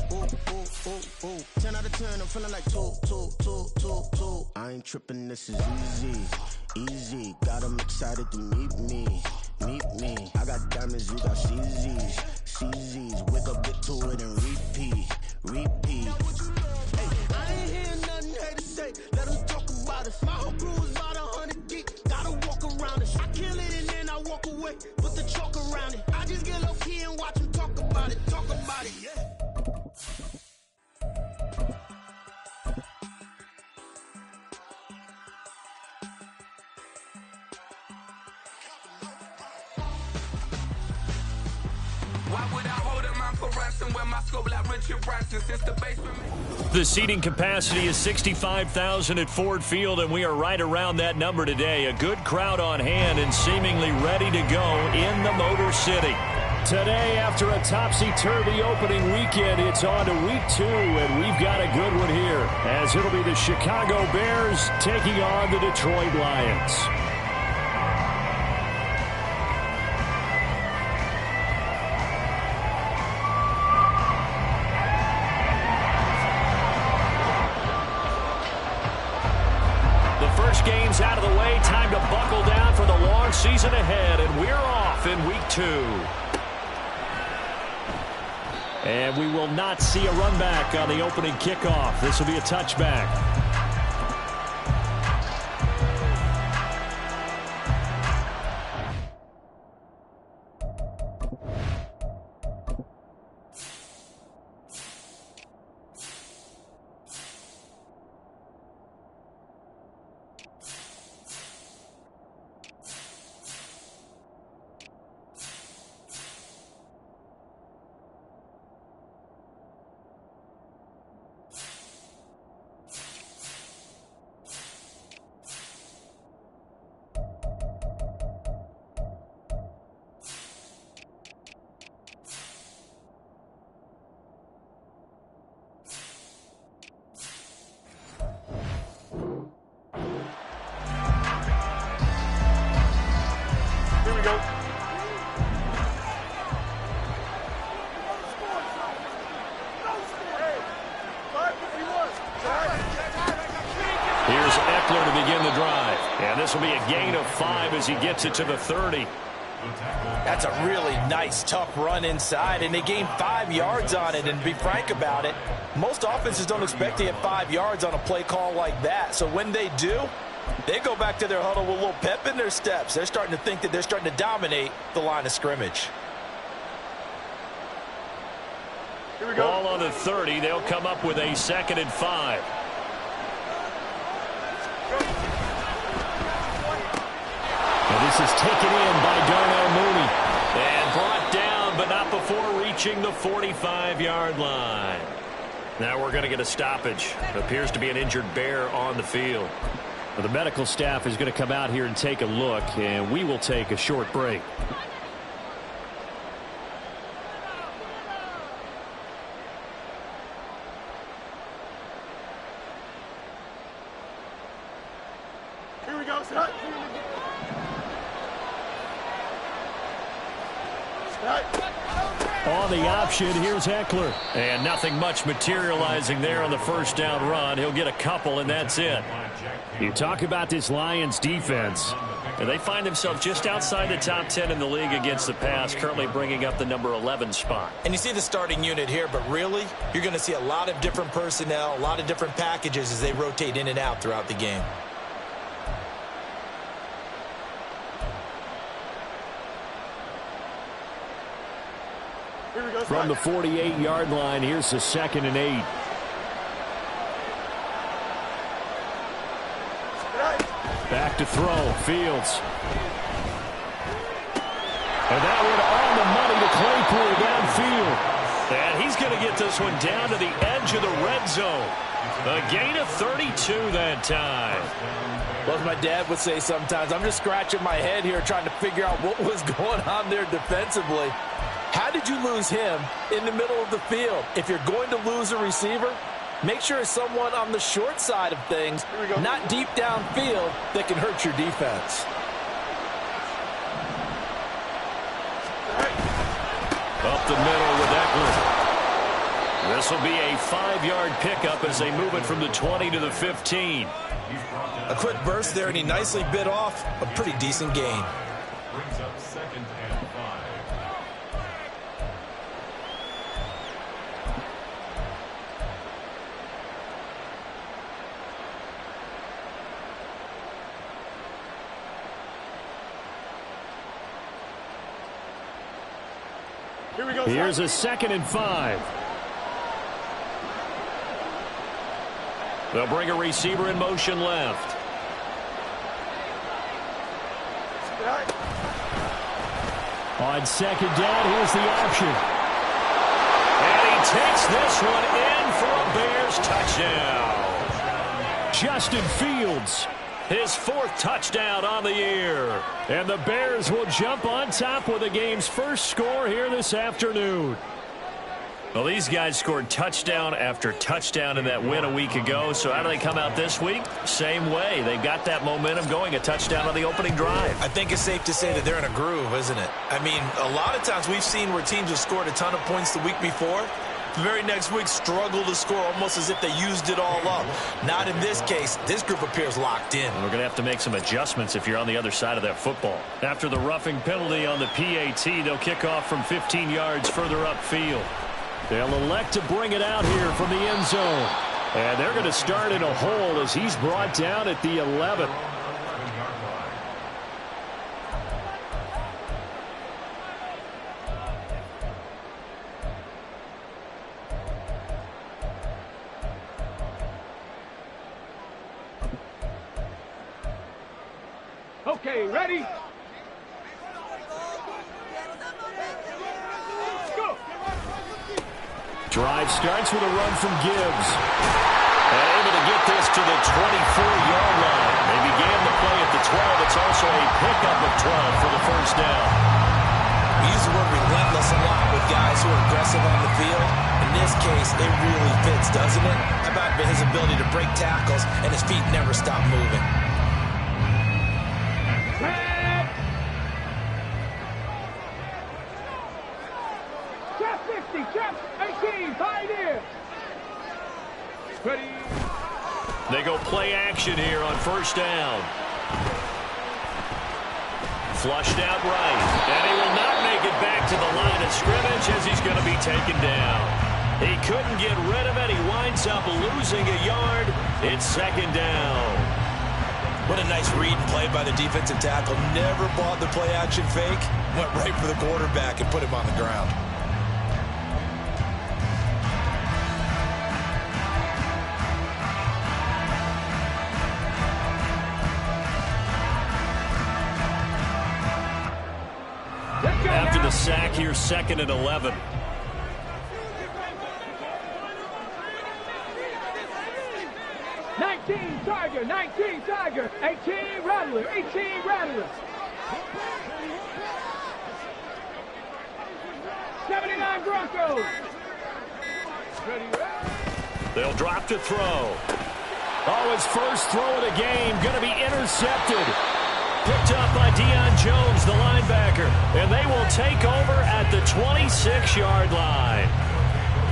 10 out of 10, I'm feeling like two. I ain't tripping, this is easy. Got 'em excited to meet me. I got diamonds, you got CZs. Wake up, get to it, and repeat. Hey, I ain't hearing nothing haters say. Let them talk about us. My whole crew is about 100 deep. Gotta walk around it. I kill it and then I walk away. Put the chalk around it. I just get low key and watch them talk about it. Yeah. The seating capacity is 65,000 at Ford Field, and we are right around that number today. A good crowd on hand and seemingly ready to go in the Motor City. Today, after a topsy-turvy opening weekend, it's on to week 2, and we've got a good one here, as it'll be the Chicago Bears taking on the Detroit Lions. Games out of the way, time to buckle down for the long season ahead, and we're off in week 2. And we will not see a run back on the opening kickoff. This will be a touchback. Here's Eckler to begin the drive. And this will be a gain of 5 as he gets it to the 30. That's a really nice, tough run inside, and they gained 5 yards on it. And to be frank about it, most offenses don't expect to get 5 yards on a play call like that. So when they do, they go back to their huddle with a little pep in their steps. They're starting to think that they're starting to dominate the line of scrimmage. Here we go. Ball on the 30. They'll come up with a 2nd and 5. And this is taken in by Darnell Mooney. And brought down, but not before reaching the 45-yard line. Now we're going to get a stoppage. It appears to be an injured Bear on the field. Well, the medical staff is going to come out here and take a look, and we will take a short break. Here we go, Scott. On the option, here's Eckler. And nothing much materializing there on the first down run. He'll get a couple, and that's it. You talk about this Lions defense. And they find themselves just outside the top 10 in the league against the pass, currently bringing up the number 11 spot. And you see the starting unit here, but really, you're going to see a lot of different personnel, a lot of different packages as they rotate in and out throughout the game. From the 48-yard line, here's the 2nd and 8. Back to throw, Fields. And that one on the money to Claypool downfield. And he's going to get this one down to the edge of the red zone. A gain of 32 that time. Well, as my dad would say sometimes, I'm just scratching my head here trying to figure out what was going on there defensively. How did you lose him in the middle of the field? If you're going to lose a receiver, make sure it's someone on the short side of things, not deep downfield, that can hurt your defense. Up the middle with Eckler. This This will be a 5-yard pickup as they move it from the 20 to the 15. A quick burst there, and he nicely bit off a pretty decent gain. Brings up 2nd and 5. Here we go. Here's a 2nd and 5. They'll bring a receiver in motion left. On 2nd down, here's the option. And he takes this one in for a Bears touchdown. Justin Fields, his 4th touchdown on the year. And the Bears will jump on top with the game's first score here this afternoon. Well, these guys scored touchdown after touchdown in that win a week ago. So how do they come out this week? Same way. They've got that momentum going, a touchdown on the opening drive. I think it's safe to say that they're in a groove, isn't it? I mean, a lot of times we've seen where teams have scored a ton of points the week before. The very next week struggle to score almost as if they used it all up. Not in this case. This group appears locked in. We're going to have to make some adjustments if you're on the other side of that football. After the roughing penalty on the PAT, they'll kick off from 15 yards further upfield. They'll elect to bring it out here from the end zone. And they're going to start in a hole as he's brought down at the 11. Okay, ready? Go! Drive starts with a run from Gibbs. And able to get this to the 24-yard line. They began the play at the 12. It's also a pickup of 12 for the first down. We use the word relentless a lot with guys who are aggressive on the field. In this case, it really fits, doesn't it? How about his ability to break tackles and his feet never stop moving? Trap 60, trap 18, Pioneer. Ready. They go play action here on first down. Flushed out right. And he will not make it back to the line of scrimmage as he's going to be taken down. He couldn't get rid of it. He winds up losing a yard. It's 2nd down. What a nice read and play by the defensive tackle. Never bought the play action fake. Went right for the quarterback and put him on the ground. After the sack, here's 2nd and 11. Tiger, 19 Tiger, 18 Rattler, 18 Rattler. 79 Broncos. They'll drop to throw. Oh, his first throw of the game going to be intercepted. Picked up by Deion Jones, the linebacker. And they will take over at the 26-yard line.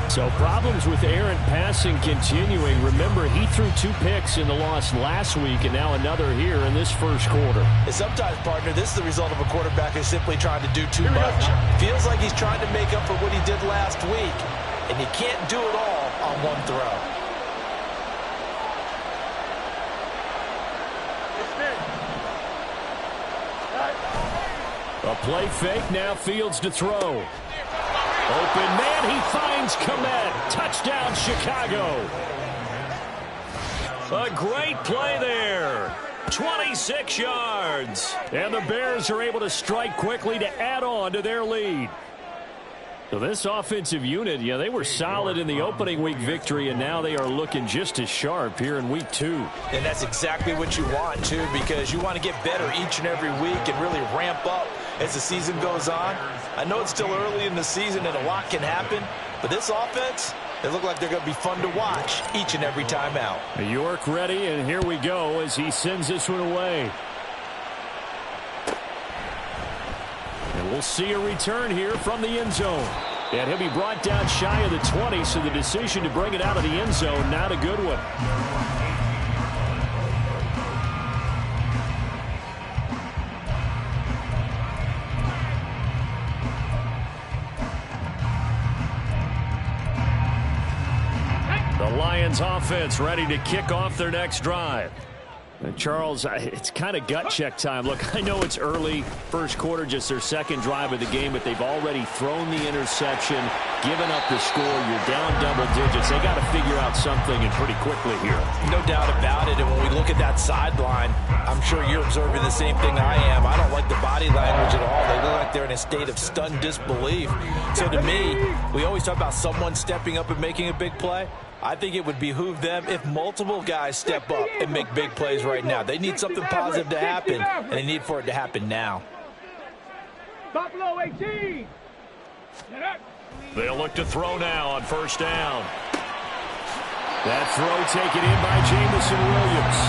So problems with errant passing continuing. Remember, he threw 2 picks in the loss last week and now another here in this first quarter. And sometimes, partner, this is the result of a quarterback who's simply trying to do too much. Feels like he's trying to make up for what he did last week, and he can't do it all on one throw. A play fake, now Fields to throw. Open man, he finds Kmet. Touchdown, Chicago. A great play there. 26 yards. And the Bears are able to strike quickly to add on to their lead. So this offensive unit, yeah, they were solid in the opening week victory, and now they are looking just as sharp here in week 2. And that's exactly what you want, too, because you want to get better each and every week and really ramp up as the season goes on. I know it's still early in the season and a lot can happen, but this offense, they look like they're going to be fun to watch each and every time out. York ready, and here we go as he sends this one away. And we'll see a return here from the end zone. And he'll be brought down shy of the 20, so the decision to bring it out of the end zone, not a good one. The Lions offense ready to kick off their next drive. And Charles, it's kind of gut check time. Look, I know it's early, first quarter, just their second drive of the game, but they've already thrown the interception, given up the score. You're down double digits. They got to figure out something, and pretty quickly here. No doubt about it. And when we look at that sideline, I'm sure you're observing the same thing I am. I don't like the body language at all. They look like they're in a state of stunned disbelief. So to me, we always talk about someone stepping up and making a big play. I think it would behoove them if multiple guys step up and make big plays right now. They need something positive to happen, and they need for it to happen now. Buffalo 18. They'll look to throw now on first down. That throw taken in by Jameson Williams.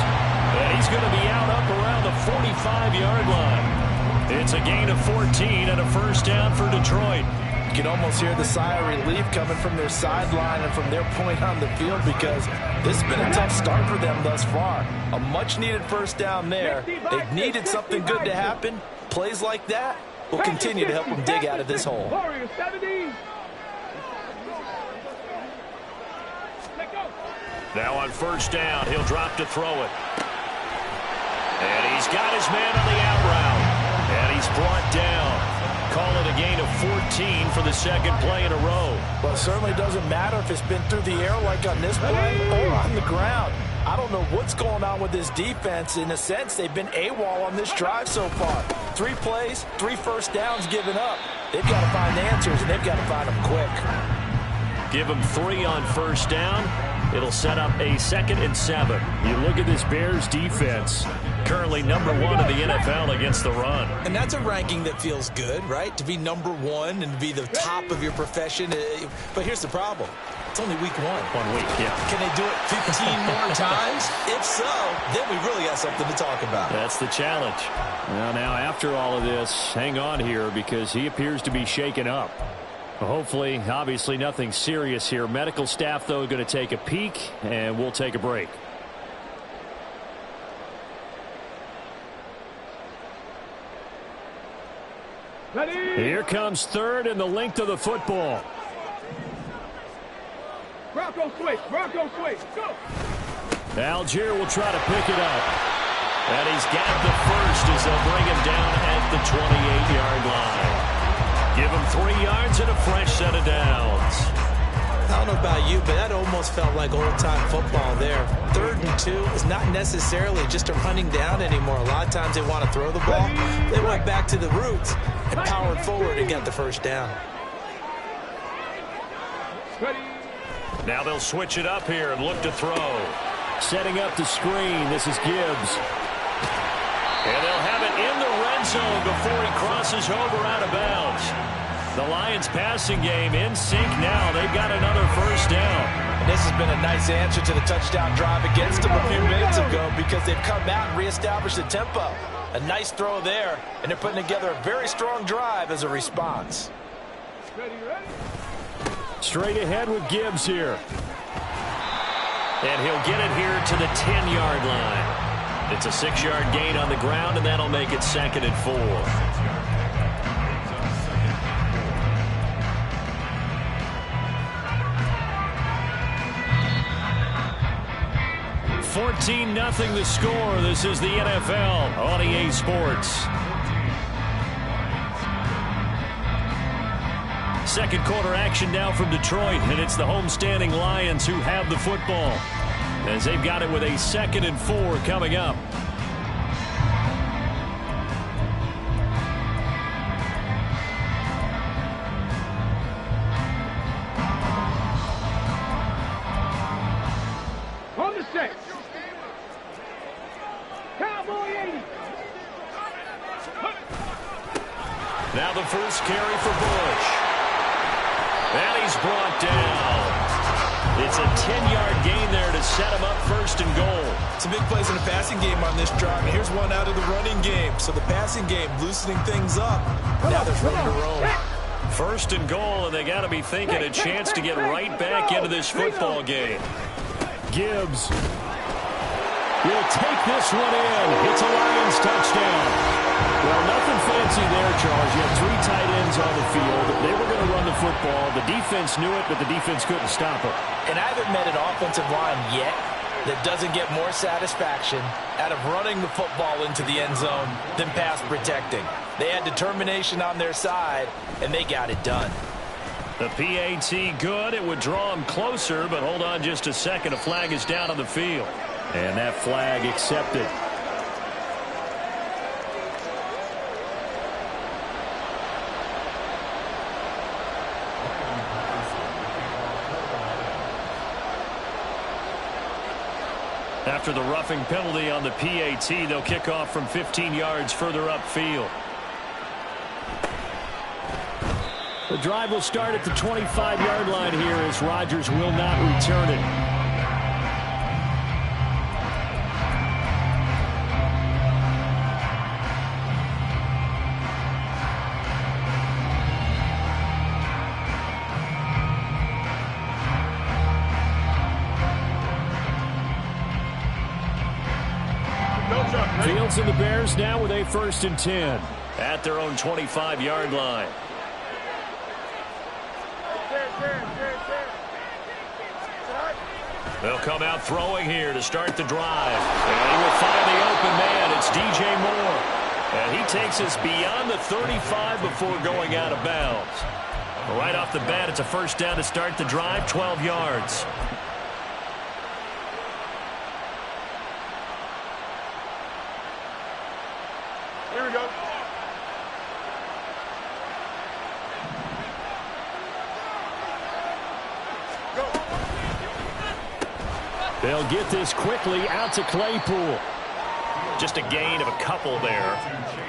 And he's going to be out up around the 45-yard line. It's a gain of 14 and a first down for Detroit. You can almost hear the sigh of relief coming from their sideline and from their point on the field, because this has been a tough start for them thus far. A much-needed first down there. They've needed something good to happen. Plays like that will continue to help them dig out of this hole. Now on first down, he'll drop to throw it. And he's got his man on the out route. And he's brought down. Call it a gain of 14 for the second play in a row. Well, it certainly doesn't matter if it's been through the air like on this play or on the ground. I don't know what's going on with this defense. In a sense, they've been AWOL on this drive so far. 3 plays, 3 first downs given up. They've got to find answers, and they've got to find them quick. Give them 3 on first down. It'll set up a 2nd and 7. You look at this Bears defense, currently number 1 in the NFL against the run. And that's a ranking that feels good, right? To be number 1 and to be the top of your profession. But here's the problem. It's only week 1. 1 week, yeah. Can they do it 15 more times? If so, then we really got something to talk about. That's the challenge. Well, now after all of this, hang on here, because he appears to be shaken up. Hopefully, obviously nothing serious here. Medical staff, though, going to take a peek, and we'll take a break. Here comes 3rd and the length of the football. Bronco switch, Bronco switch, go! Algier will try to pick it up. And he's got the first as they'll bring him down at the 28-yard line. Give him 3 yards and a fresh set of downs. I don't know about you, but that almost felt like old-time football there. 3rd and 2 is not necessarily just a running down anymore. A lot of times they want to throw the ball. They went back to the roots and powered forward and got the first down. Now they'll switch it up here and look to throw. Setting up the screen. This is Gibbs. And they'll have it in the red zone before he crosses over out of bounds. The Lions passing game in sync now. They've got another first down. And this has been a nice answer to the touchdown drive against them a few minutes ago, because they've come out and reestablished the tempo. A nice throw there, and they're putting together a very strong drive as a response. Straight ahead with Gibbs here. And he'll get it here to the 10-yard line. It's a 6-yard gain on the ground, and that'll make it 2nd and 4. 14-0 the score. This is the NFL on EA Sports. Second quarter action now from Detroit, and it's the homestanding Lions who have the football, as they've got it with a 2nd and 4 coming up. On the set. Cowboy 80. Now the first carry for Bush. And he's brought down. It's a 10-yard gain there to set him up 1st and goal. Some big plays in the passing game on this drive, and here's one out of the running game. So the passing game loosening things up. Now there's room to roam. First and goal, and they got to be thinking a chance to get right back into this football game. Gibbs will take this one in. It's a Lions touchdown. Well, nothing fancy there, Charles. You have 3 tight ends on the field. They were going to run the football. The defense knew it, but the defense couldn't stop it. And I haven't met an offensive line yet that doesn't get more satisfaction out of running the football into the end zone than pass protecting. They had determination on their side, and they got it done. The PAT good. It would draw him closer, but hold on just a second. A flag is down on the field. And that flag accepted. After the roughing penalty on the PAT, they'll kick off from 15 yards further upfield. The drive will start at the 25-yard line here as Rodgers will not return it. Fields and the Bears now with a 1st and 10 at their own 25-yard line. They'll come out throwing here to start the drive. And he will find the open man. It's DJ Moore. And he takes us beyond the 35 before going out of bounds. Right off the bat, it's a 1st down to start the drive, 12 yards. Here we go. They'll get this quickly out to Claypool. Just a gain of a couple there,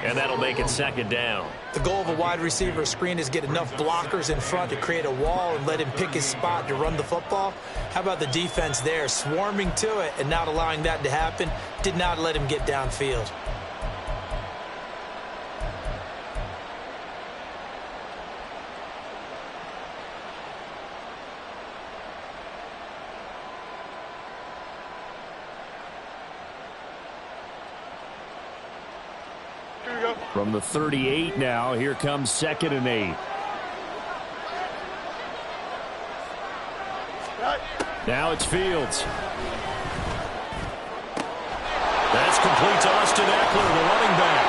and that'll make it 2nd down. The goal of a wide receiver screen is get enough blockers in front to create a wall and let him pick his spot to run the football. How about the defense there, swarming to it and not allowing that to happen? Did not let him get downfield. From the 38 now, here comes 2nd and 8. Now it's Fields. That's complete to Austin Eckler, the running back.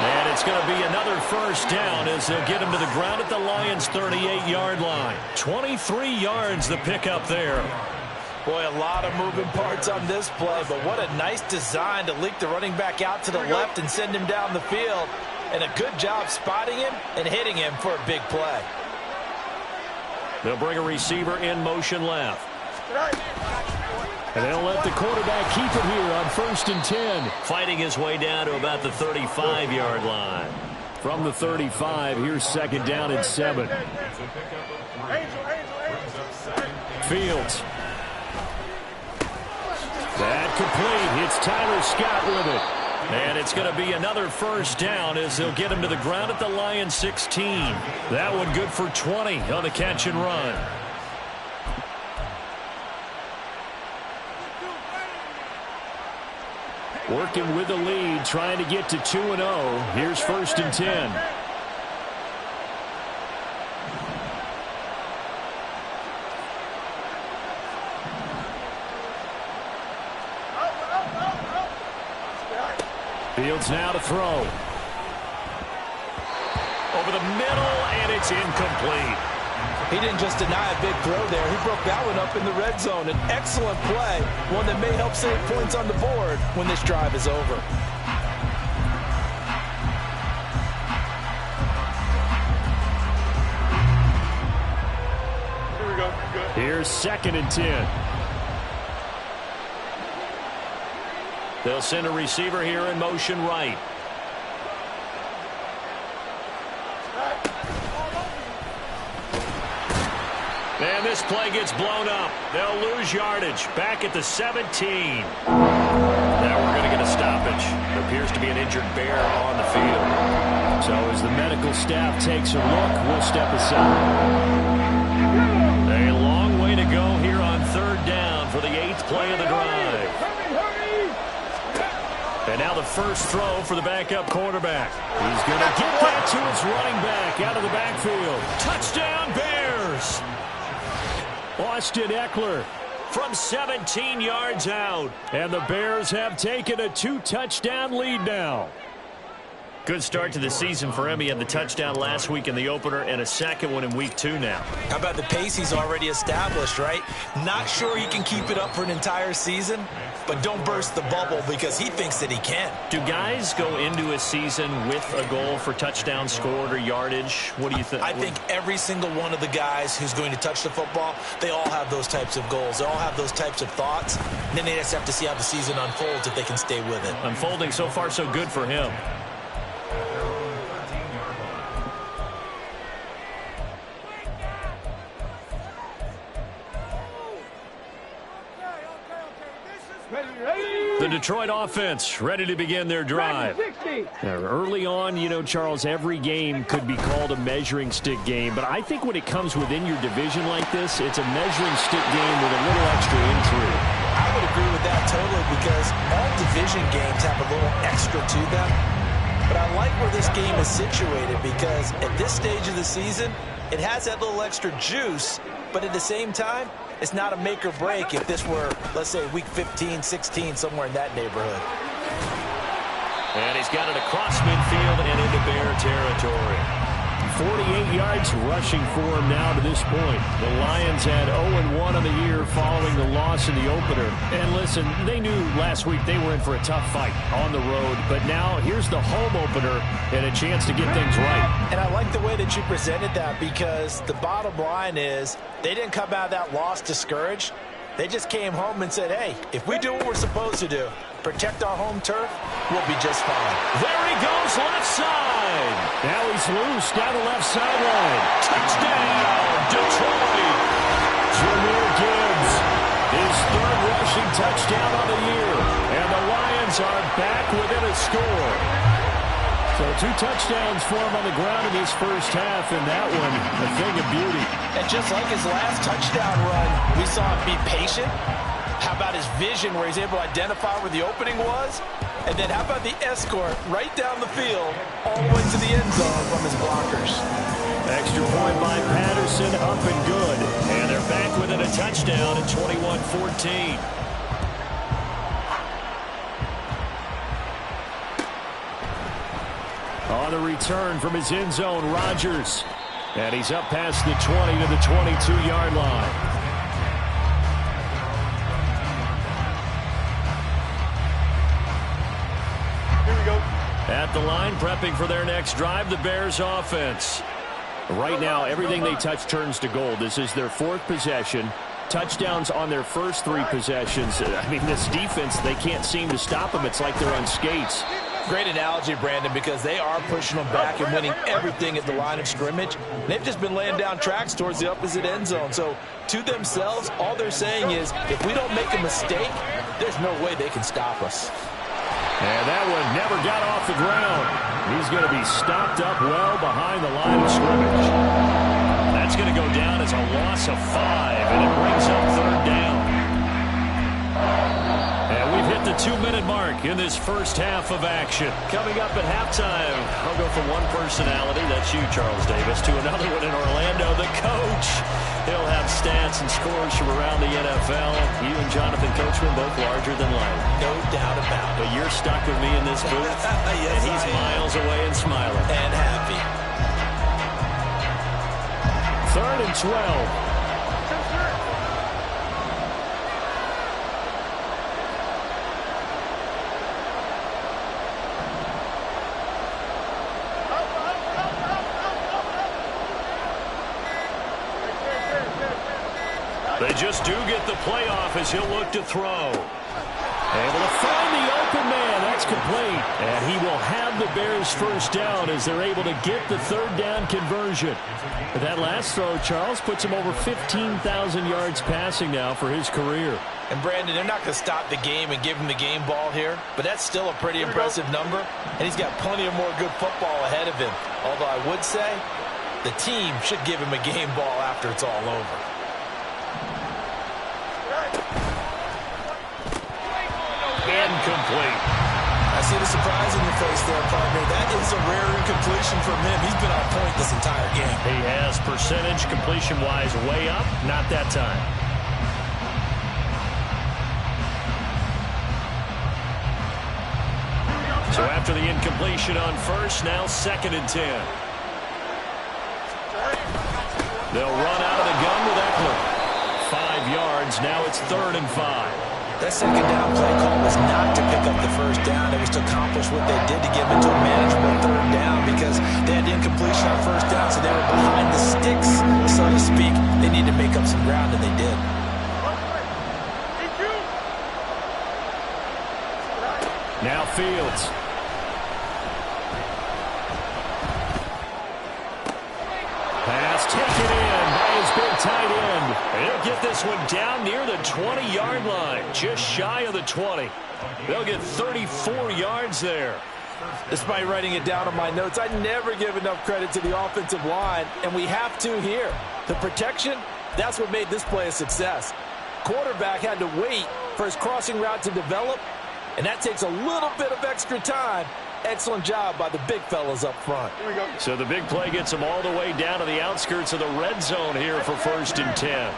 And it's going to be another 1st down as they'll get him to the ground at the Lions' 38-yard line. 23 yards the pickup there. Boy, a lot of moving parts on this play, but what a nice design to leak the running back out to the left and send him down the field. And a good job spotting him and hitting him for a big play. They'll bring a receiver in motion left. And they'll let the quarterback keep it here on 1st and 10. Fighting his way down to about the 35-yard line. From the 35, here's 2nd down and 7. Fields. That complete. It's Tyler Scott with it. And it's going to be another 1st down as they'll get him to the ground at the Lions' 16. That one good for 20 on the catch and run. Working with the lead, trying to get to 2-0. Here's 1st and 10. Fields now to throw. Over the middle, and it's incomplete. He didn't just deny a big throw there. He broke that one up in the red zone. An excellent play, one that may help save points on the board when this drive is over. Here we go. Good. Here's 2nd and 10. They'll send a receiver here in motion right. And this play gets blown up. They'll lose yardage. Back at the 17. Now we're going to get a stoppage. There appears to be an injured bear on the field. So as the medical staff takes a look, we'll step aside. A long way to go here on third down for the 8th play of the drive. And now the first throw for the backup quarterback. He's going to get that to his running back out of the backfield. Touchdown, Bears! Austin Eckler from 17 yards out. And the Bears have taken a 2-touchdown lead now. Good start to the season for him. He had the touchdown last week in the opener and a second one in week 2 now. How about the pace he's already established, right? Not sure he can keep it up for an entire season, but don't burst the bubble because he thinks that he can. Do guys go into a season with a goal for touchdown scored or yardage? What do you think? I think every single one of the guys who's going to touch the football, they all have those types of goals. They all have those types of thoughts. And then they just have to see how the season unfolds if they can stay with it. Unfolding so far so good for him. The Detroit offense ready to begin their drive. Now, early on, you know, Charles, every game could be called a measuring stick game, but I think when it comes within your division like this, it's a measuring stick game with a little extra intrigue. I would agree with that totally because all division games have a little extra to them. But I like where this game is situated because at this stage of the season, it has that little extra juice, but at the same time, it's not a make or break if this were, let's say, week 15, 16, somewhere in that neighborhood. And he's got it across midfield and into Bear territory. 48 yards rushing for him now to this point. The Lions had 0-1 on the year following the loss in the opener. And listen, they knew last week they were in for a tough fight on the road. But now here's the home opener and a chance to get things right. And I like the way that you presented that because the bottom line is they didn't come out of that loss discouraged. They just came home and said, hey, if we do what we're supposed to do, protect our home turf, we'll be just fine. There he goes, left side. Now he's loose down the left sideline. Touchdown, Detroit. Jahmyr Gibbs, his third rushing touchdown on the year. And the Lions are back within a score. So 2 touchdowns for him on the ground in his first half, and that one a thing of beauty. And just like his last touchdown run, we saw him be patient. How about his vision where he's able to identify where the opening was? And then how about the escort right down the field all the way to the end zone from his blockers? Extra point by Patterson, up and good. And they're back within a touchdown at 21-14. On the return from his end zone, Rodgers. And he's up past the 20 to the 22-yard line. At the line, prepping for their next drive, the Bears offense. Right now, everything they touch turns to gold. This is their 4th possession. Touchdowns on their first 3 possessions. I mean, this defense, they can't seem to stop them. It's like they're on skates. Great analogy, Brandon, because they are pushing them back and winning everything at the line of scrimmage. They've just been laying down tracks towards the opposite end zone. So, to themselves, all they're saying is, if we don't make a mistake, there's no way they can stop us. And that one never got off the ground. He's going to be stopped up well behind the line of scrimmage. That's going to go down as a loss of 5, and it brings up 3rd down. And we've hit the 2-minute mark in this first half of action. Coming up at halftime, I'll go from one personality, that's you, Charles Davis, to another one in Orlando, the coach. He'll have stats and scores from around the NFL. You and Jonathan Coachman, both larger than life. No doubt about it. But you're stuck with me in this booth, yes, and he's miles away and smiling. And happy. 3rd and 12. They just do get the playoff as he'll look to throw. Able to find the open man. That's complete. And he will have the Bears first down as they're able to get the third down conversion. But that last throw, Charles, puts him over 15,000 yards passing now for his career. And, Brandon, they're not going to stop the game and give him the game ball here, but that's still a pretty impressive number, and he's got plenty of more good football ahead of him. Although I would say the team should give him a game ball after it's all over. Incomplete. I see the surprise in your face there, partner. That is a rare incompletion from him. He's been on point this entire game. He has percentage completion-wise way up. Not that time. So after the incompletion on first, now 2nd and 10. They'll run out of the gun with Eckler. 5 yards. Now it's 3rd and 5. That second down play call was not to pick up the first down. It was to accomplish what they did to get them into a manageable 3rd down because they had incompletion on first down, so they were behind the sticks, so to speak. They need to make up some ground, and they did. Now Fields. Pass taken in by his big tight end. He'll get this one down near the 20-yard line, just shy of the 20. They'll get 34 yards there. Despite writing it down on my notes, I never give enough credit to the offensive line, and we have to here. The protection, that's what made this play a success. Quarterback had to wait for his crossing route to develop, and that takes a little bit of extra time. Excellent job by the big fellas up front. So the big play gets them all the way down to the outskirts of the red zone here for 1st and 10.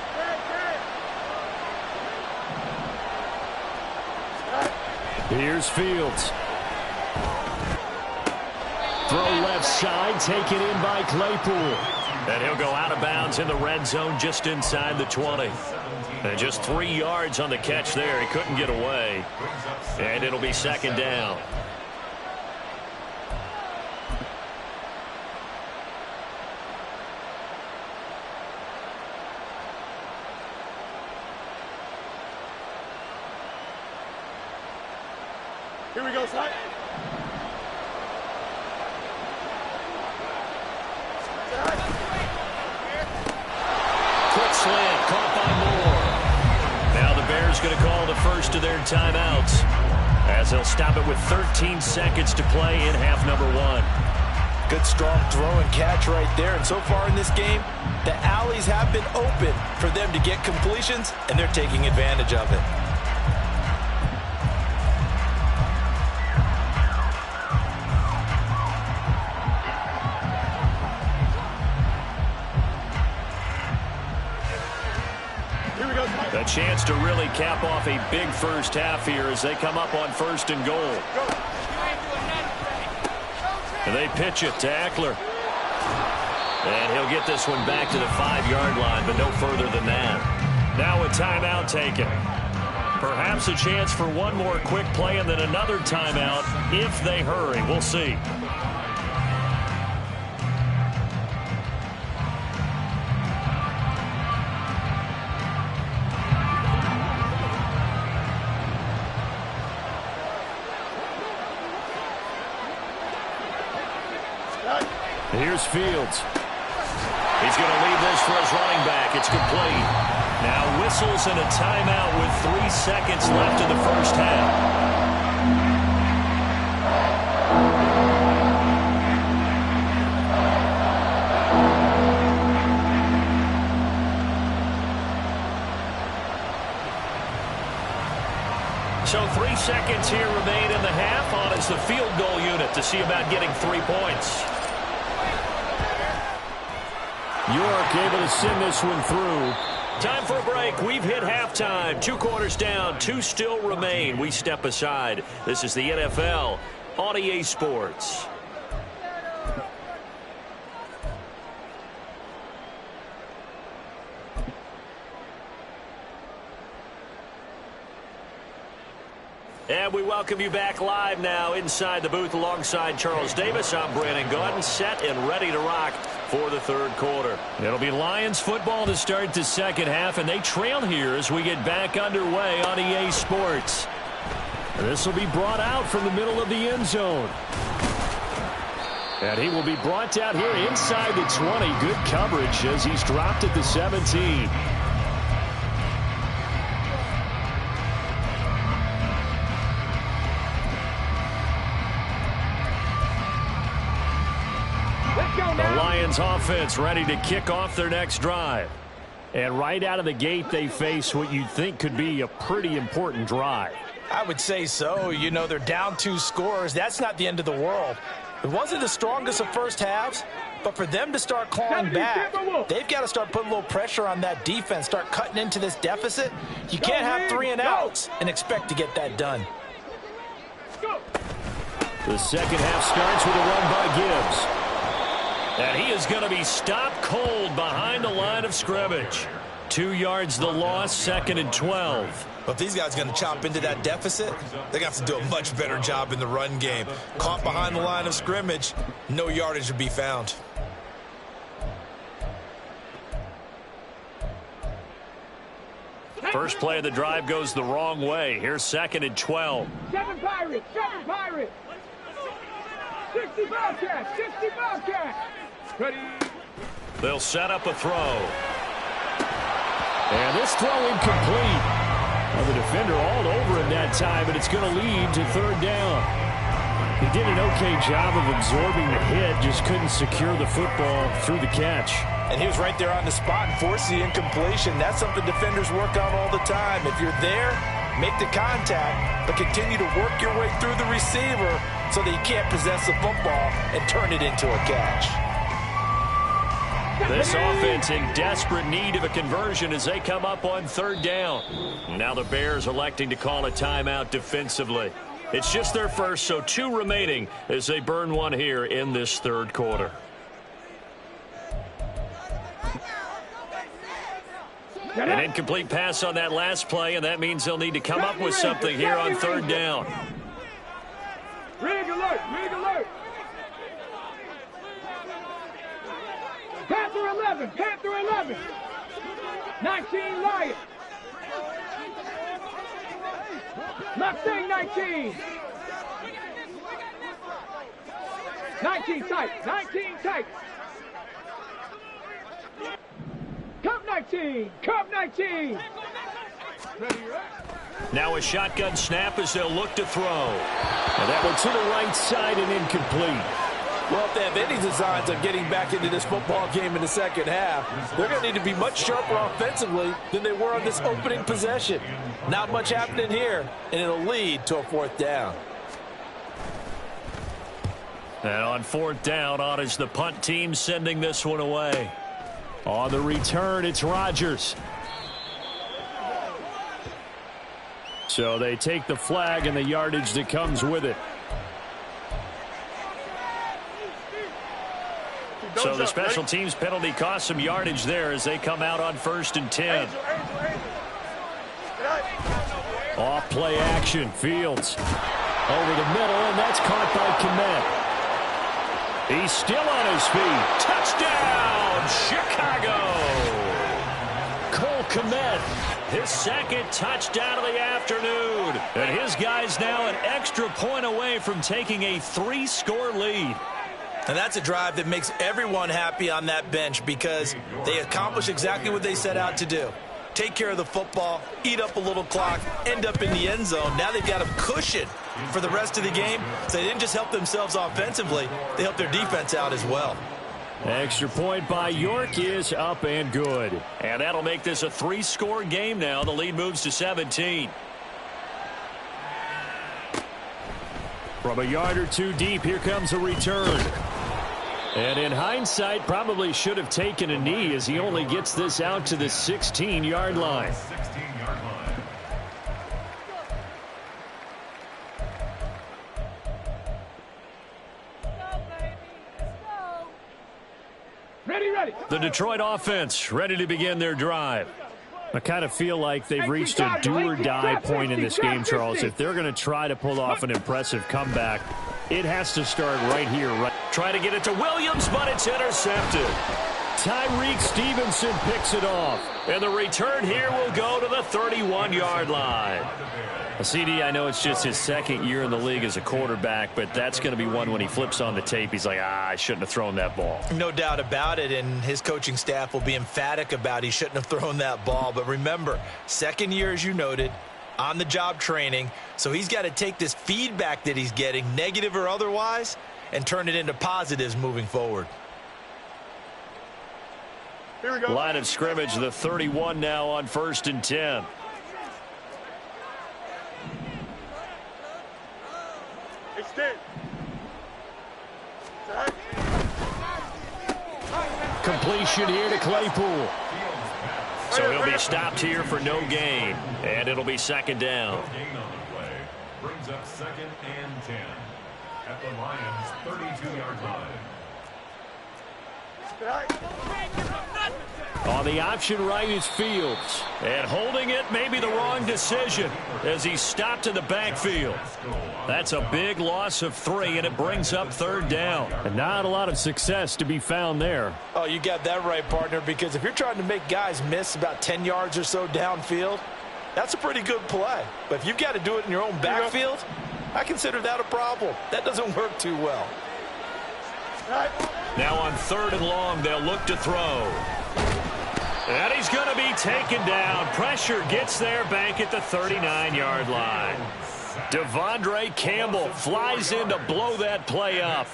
Here's Fields. Throw left side, taken in by Claypool. And he'll go out of bounds in the red zone just inside the 20. And just 3 yards on the catch there. He couldn't get away. And it'll be 2nd down. Here we go, Slide. Quick slant, caught by Moore. Now the Bears going to call the first of their timeouts as they'll stop it with 13 seconds to play in half number 1. Good, strong throw and catch right there. And so far in this game, the alleys have been open for them to get completions, and they're taking advantage of it. A chance to really cap off a big first half here as they come up on 1st and goal. And they pitch it to Eckler. And he'll get this one back to the 5-yard line, but no further than that. Now a timeout taken. Perhaps a chance for one more quick play and then another timeout if they hurry. We'll see. Here's Fields. He's going to leave this for his running back. It's complete. Now whistles and a timeout with 3 seconds left in the first half. So 3 seconds here remain in the half. On is the field goal unit to see about getting 3 points. York able to send this one through. Time for a break. We've hit halftime. 2 quarters down. 2 still remain. We step aside. This is the NFL on EA Sports. And we welcome you back live now inside the booth alongside Charles Davis. I'm Brandon Gaudin, set and ready to rock for the 3rd quarter. It'll be Lions football to start the 2nd half, and they trail here as we get back underway on EA Sports. This will be brought out from the middle of the end zone. And he will be brought down here inside the 20. Good coverage as he's dropped at the 17. The Lions offense ready to kick off their next drive. And right out of the gate, they face what you'd think could be a pretty important drive. I would say so. You know, they're down 2 scores. That's not the end of the world. It wasn't the strongest of first halves, but for them to start clawing back, they've got to start putting a little pressure on that defense, start cutting into this deficit. You can't have 3 and outs and expect to get that done. The second half starts with a run by Gibbs. And he is going to be stopped cold behind the line of scrimmage. 2 yards the loss, 2nd and 12. But if these guys are going to chop into that deficit, they're going to have to do a much better job in the run game. Caught behind the line of scrimmage, no yardage to be found. First play of the drive goes the wrong way. Here's 2nd and 12. 7 Pirates, 7 Pirates. 60 Bobcats, 60 Bobcats. Ready. They'll set up a throw. And this throw incomplete. Well, the defender all over him that time, but it's going to lead to 3rd down. He did an okay job of absorbing the hit, just couldn't secure the football through the catch. And he was right there on the spot and forced the incompletion. That's something defenders work on all the time. If you're there, make the contact, but continue to work your way through the receiver so that you can't possess the football and turn it into a catch. This offense in desperate need of a conversion as they come up on 3rd down. Now the Bears electing to call a timeout defensively. It's just their first, so 2 remaining as they burn one here in this 3rd quarter. An incomplete pass on that last play, and that means they'll need to come up with something here on 3rd down. Rig alert, rig alert. Panther 11, Panther 11. 19 Lions. Mustang 19. 19 tight, 19 tight. Cup 19, Cup 19. Now a shotgun snap as they'll look to throw. And that one to the right side and incomplete. Well, if they have any designs on getting back into this football game in the second half, they're going to need to be much sharper offensively than they were on this opening possession. Not much happening here, and it'll lead to a 4th down. And on 4th down, on is the punt team sending this one away. On the return, it's Rodgers. So they take the flag and the yardage that comes with it. So the special teams penalty cost some yardage there as they come out on 1st and 10. Off play action, Fields. Over the middle, and that's caught by Kmet. He's still on his feet. Touchdown, Chicago! Cole Kmet, his 2nd touchdown of the afternoon. And his guys now an extra point away from taking a 3-score lead. And that's a drive that makes everyone happy on that bench because they accomplish exactly what they set out to do. Take care of the football, eat up a little clock, end up in the end zone. Now they've got a cushion for the rest of the game. So they didn't just help themselves offensively, they helped their defense out as well. Extra point by York is up and good. And that'll make this a 3-score game now. The lead moves to 17. From a yard or 2 deep, here comes a return. And in hindsight, probably should have taken a knee as he only gets this out to the 16-yard line. Ready. The Detroit offense ready to begin their drive. I kind of feel like they've reached a do-or-die point in this game, Charles. If they're going to try to pull off an impressive comeback, it has to start right here. Try to get it to Williams, but it's intercepted. Tyrique Stevenson picks it off. And the return here will go to the 31-yard line. CD, I know it's just his second year in the league as a quarterback, but that's going to be one when he flips on the tape. He's like, I shouldn't have thrown that ball. No doubt about it, and his coaching staff will be emphatic about he shouldn't have thrown that ball. But remember, second year, as you noted, on-the-job training, so he's got to take this feedback that he's getting, negative or otherwise, and turn it into positives moving forward. Here we go. Line of scrimmage, the 31 now on 1st and 10. Completion here to Claypool. So he'll be stopped here for no gain, and it'll be 2nd down. Gain on the play brings up 2nd and 10 at the Lions' 32-yard line. On the option right is Fields. And holding it may be the wrong decision as he's stopped in the backfield. That's a big loss of 3, and it brings up 3rd down. And not a lot of success to be found there. Oh, you got that right, partner, because if you're trying to make guys miss about 10 yards or so downfield, that's a pretty good play. But if you've got to do it in your own backfield, I consider that a problem. That doesn't work too well. Now on 3rd and long, they'll look to throw. And he's going to be taken down. Pressure gets there back at the 39-yard line. Devondre Campbell flies in to blow that play up.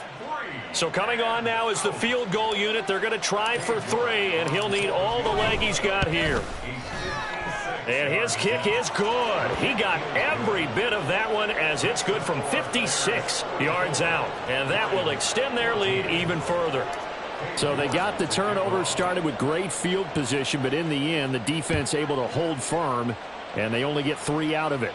So coming on now is the field goal unit. They're going to try for 3, and he'll need all the leg he's got here. And his kick is good. He got every bit of that one as it's good from 56 yards out. And that will extend their lead even further. So they got the turnover started with great field position, but in the end, the defense able to hold firm, and they only get 3 out of it.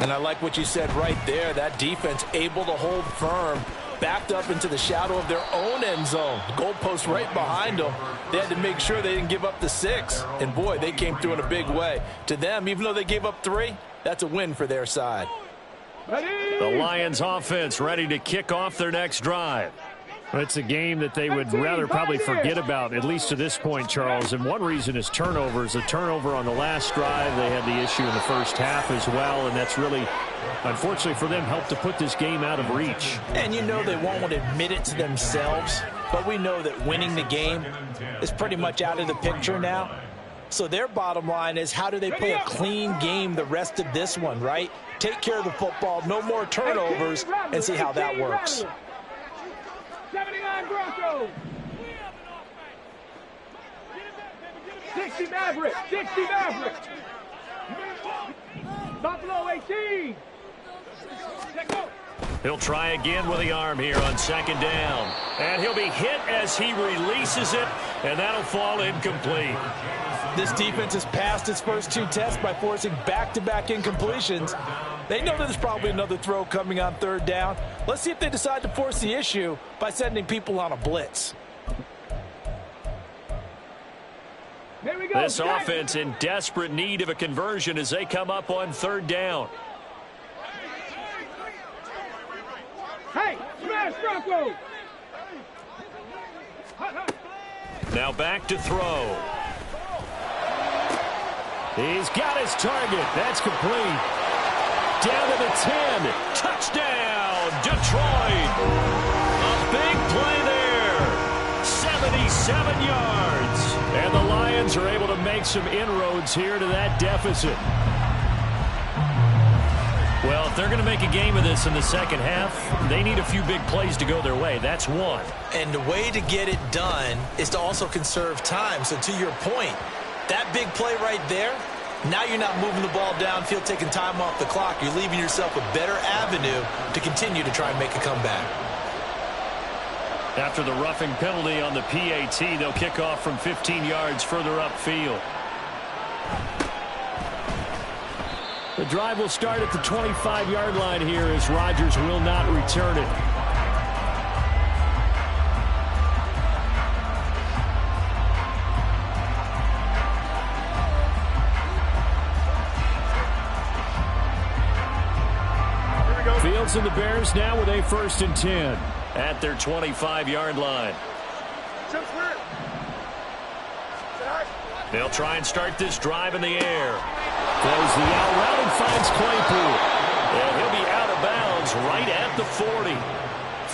And I like what you said right there. That defense able to hold firm, backed up into the shadow of their own end zone. The goalpost right behind them. They had to make sure they didn't give up the 6. And, boy, they came through in a big way. To them, even though they gave up 3, that's a win for their side. The Lions offense ready to kick off their next drive. It's a game that they would rather probably forget about, at least to this point, Charles. And one reason is turnovers. A turnover on the last drive. They had the issue in the first half as well, and that's really, unfortunately for them, helped to put this game out of reach. And you know they won't admit it to themselves, but we know that winning the game is pretty much out of the picture now. So their bottom line is, how do they play a clean game the rest of this one, right? Take care of the football, no more turnovers, and see how that works. 79 Broncos. 60 Maverick. 60 Maverick. Buffalo 18. He'll try again with the arm here on 2nd down. And he'll be hit as he releases it, and that'll fall incomplete. This defense has passed its first 2 tests by forcing back-to-back incompletions. They know there's probably another throw coming on 3rd down. Let's see if they decide to force the issue by sending people on a blitz. There we go. This offense in desperate need of a conversion as they come up on 3rd down. Hey, smash Bronco. Now back to throw. He's got his target. That's complete. Down to the 10. Touchdown, Detroit. A big play there. 77 yards. And the Lions are able to make some inroads here to that deficit. Well, if they're going to make a game of this in the second half, they need a few big plays to go their way. That's one. And the way to get it done is to also conserve time. So to your point, that big play right there, now you're not moving the ball downfield, taking time off the clock. You're leaving yourself a better avenue to continue to try and make a comeback. After the roughing penalty on the PAT, they'll kick off from 15 yards further upfield. The drive will start at the 25-yard line here as Rodgers will not return it. Fields and the Bears now with a 1st and 10 at their 25-yard line. They'll try and start this drive in the air. Throws the out route and finds Claypool. And he'll be out of bounds right at the 40.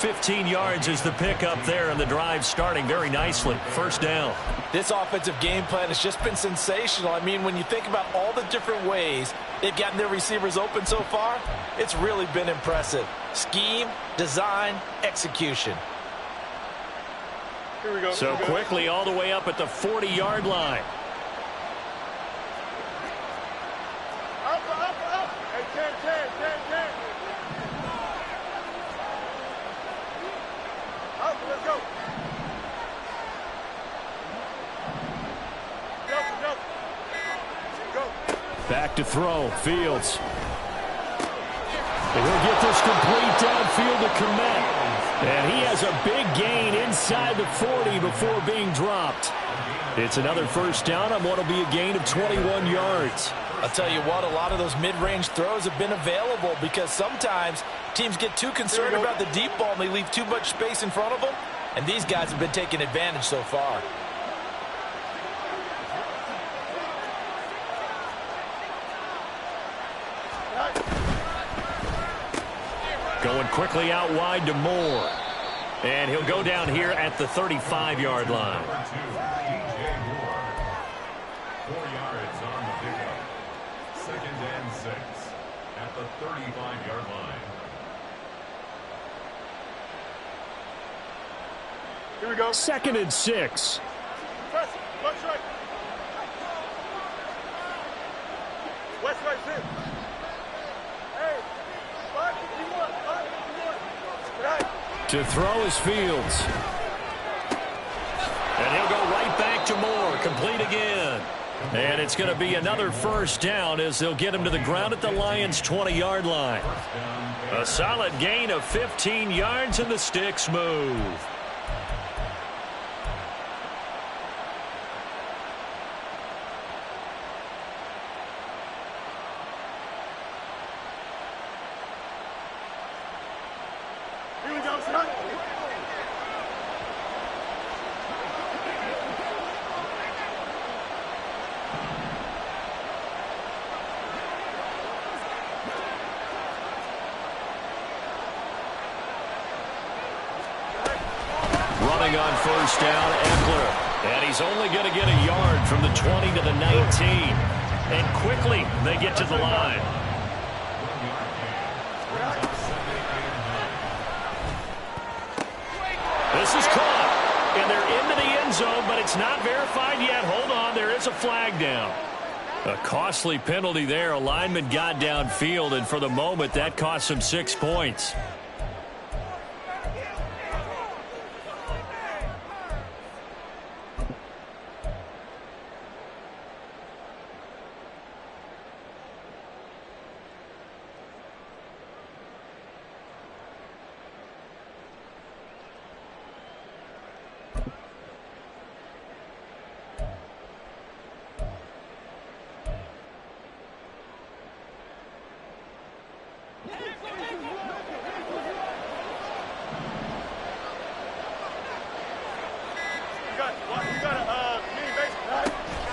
15 yards is the pickup there, and the drive starting very nicely. First down. This offensive game plan has just been sensational. I mean, when you think about all the different ways they've gotten their receivers open so far, it's really been impressive. Scheme, design, execution. Here we go. So quickly all the way up at the 40-yard line. Up. Hey, 10. Up, let's go. Go. Back to throw. Fields. And he'll get this complete downfield to Kmet. And he has a big gain inside the 40 before being dropped. It's another first down on what will be a gain of 21 yards. I'll tell you what, a lot of those mid-range throws have been available because sometimes teams get too concerned about the deep ball and they leave too much space in front of them. And these guys have been taking advantage so far. Going quickly out wide to Moore. And he'll go down here at the 35-yard line. Number 2, DJ Moore. 4 yards on the pickup. 2nd and 6 at the 35-yard line. Here we go. 2nd and 6. Press. West right. West right, sit. Hey. 5, 51. Right. To throw is Fields. And he'll go right back to Moore. Complete again. And it's going to be another first down as they'll get him to the ground at the Lions' 20-yard line. A solid gain of 15 yards, and the sticks move. Here we go, son. Running on first down, Eckler. And he's only going to get a yard from the 20 to the 19. And quickly, they get to the line. This is caught, and they're into the end zone, but it's not verified yet. Hold on, there is a flag down. A costly penalty there. A lineman got downfield, and for the moment, that cost him 6 points.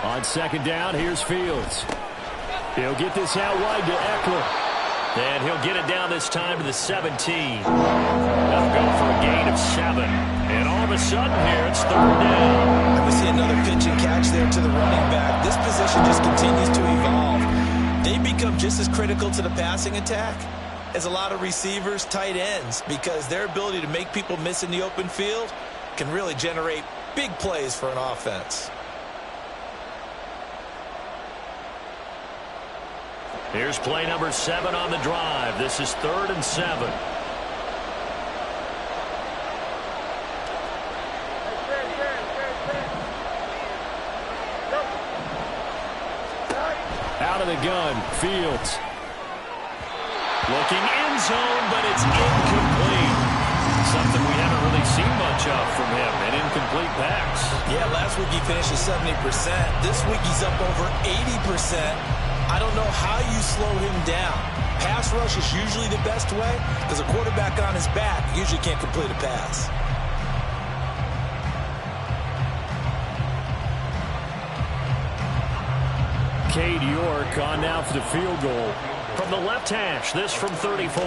On second down, here's Fields. He'll get this out wide to Eckler. And he'll get it down this time to the 17. That'll go for a gain of 7. And all of a sudden here, it's third down. And we see another pitch and catch there to the running back. This position just continues to evolve. They become just as critical to the passing attack as a lot of receivers, tight ends, because their ability to make people miss in the open field can really generate big plays for an offense. Here's play number 7 on the drive. This is 3rd and 7. Out of the gun, Fields. Looking end zone, but it's incomplete. Something we haven't really seen much of from him, an incomplete pass. Yeah, last week he finished at 70%. This week he's up over 80%. I don't know how you slow him down. Pass rush is usually the best way because a quarterback on his back usually can't complete a pass. Cade York on now for the field goal. From the left hash, this from 34.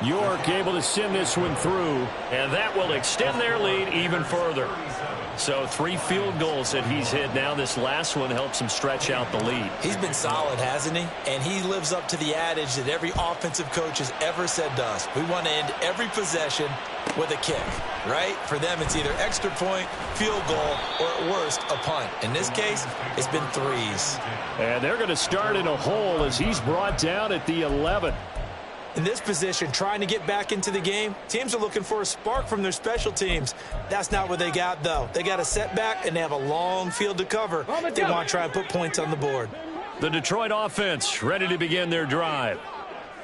York able to send this one through. And that will extend their lead even further. So 3 field goals that he's hit now. This last one helps him stretch out the lead. He's been solid, hasn't he? And he lives up to the adage that every offensive coach has ever said to us. We want to end every possession with a kick, right? For them, it's either extra point, field goal, or at worst, a punt. In this case, it's been 3s. And they're going to start in a hole as he's brought down at the 11. In this position, trying to get back into the game, teams are looking for a spark from their special teams. That's not what they got, though. They got a setback, and they have a long field to cover if they want to try and put points on the board. The Detroit offense ready to begin their drive.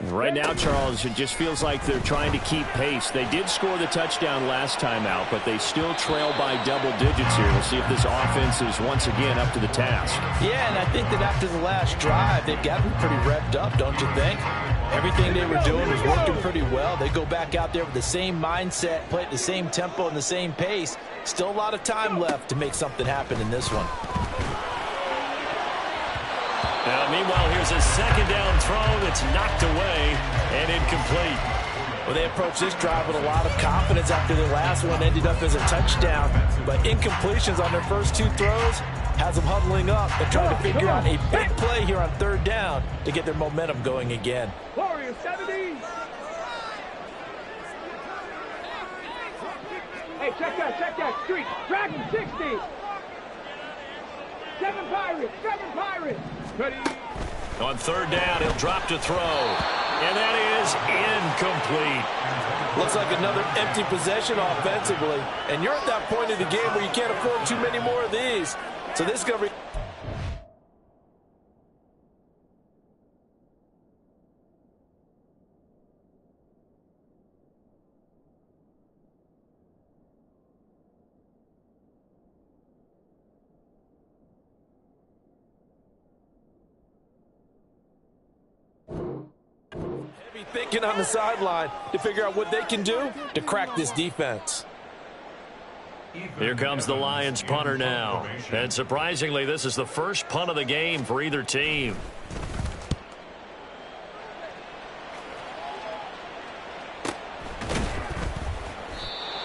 Right now, Charles, it just feels like they're trying to keep pace. They did score the touchdown last time out, but they still trail by double digits here. We'll see if this offense is once again up to the task. Yeah, and I think that after the last drive, they've got to be pretty revved up, don't you think? Everything they were doing was working pretty well. They go back out there with the same mindset, play at the same tempo and the same pace. Still a lot of time left to make something happen in this one. Now, meanwhile, here's a second down throw that's knocked away and incomplete. Well, they approached this drive with a lot of confidence after the last one ended up as a touchdown. But incompletions on their first 2 throws has them huddling up and trying to figure out a big play here on 3rd down to get their momentum going again. Warriors 70. Hey, check that. Street. Dragon 60. 7 Pirates. Ready. On 3rd down, he'll drop to throw. And that is incomplete. Looks like another empty possession offensively. And you're at that point of the game where you can't afford too many more of these. So this is going to be... Heavy thinking on the sideline to figure out what they can do to crack this defense. Here comes the Lions punter now. And surprisingly, this is the first punt of the game for either team.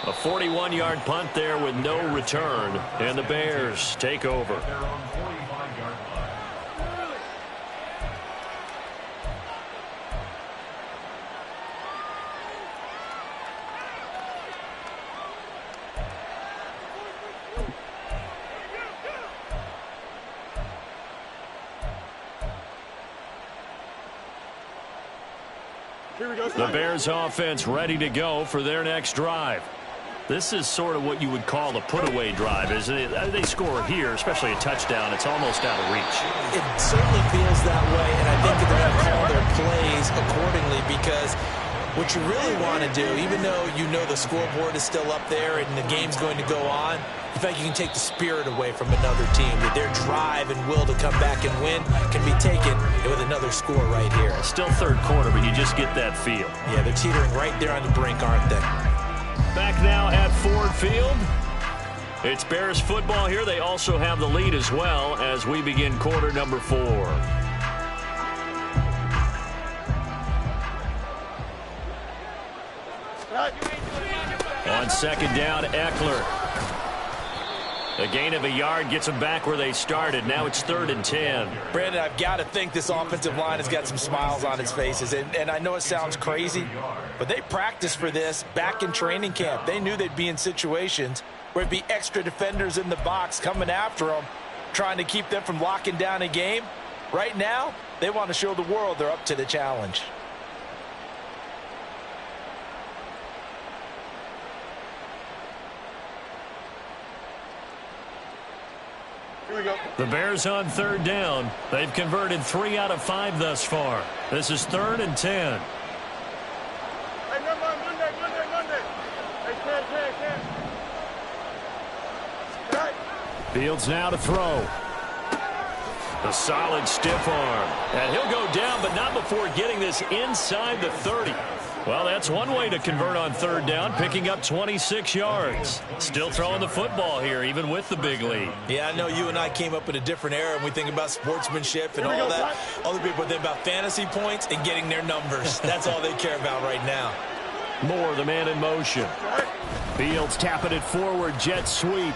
A 41-yard punt there with no return. And the Bears take over. The Bears offense ready to go for their next drive. This is sort of what you would call a put-away drive, isn't it? They score here, especially a touchdown. It's almost out of reach. It certainly feels that way, and I think that they're going to call their plays accordingly because what you really want to do, even though you know the scoreboard is still up there and the game's going to go on, in fact, you can take the spirit away from another team. That their drive and will to come back and win can be taken with another score right here. Still 3rd quarter, but you just get that feel. Yeah, they're teetering right there on the brink, aren't they? Back now at Ford Field. It's Bears football here. They also have the lead as well as we begin quarter number 4. On 2nd down, Eckler. A gain of a yard gets them back where they started. Now it's 3rd and 10. Brandon, I've got to think this offensive line has got some smiles on its faces. And I know it sounds crazy, but they practiced for this back in training camp. They knew they'd be in situations where it'd be extra defenders in the box coming after them, trying to keep them from locking down a game. Right now, they want to show the world they're up to the challenge. The Bears on 3rd down. They've converted 3 out of 5 thus far. This is 3rd and 10. Fields now to throw. A solid stiff arm. And he'll go down, but not before getting this inside the 30. Well, that's one way to convert on third down, picking up 26 yards. Still throwing the football here, even with the big lead. Yeah, I know you and I came up in a different era, and we think about sportsmanship and all that. Other people think about fantasy points and getting their numbers. That's all they care about right now. Moore, the man in motion. Fields tapping it forward, jet sweep.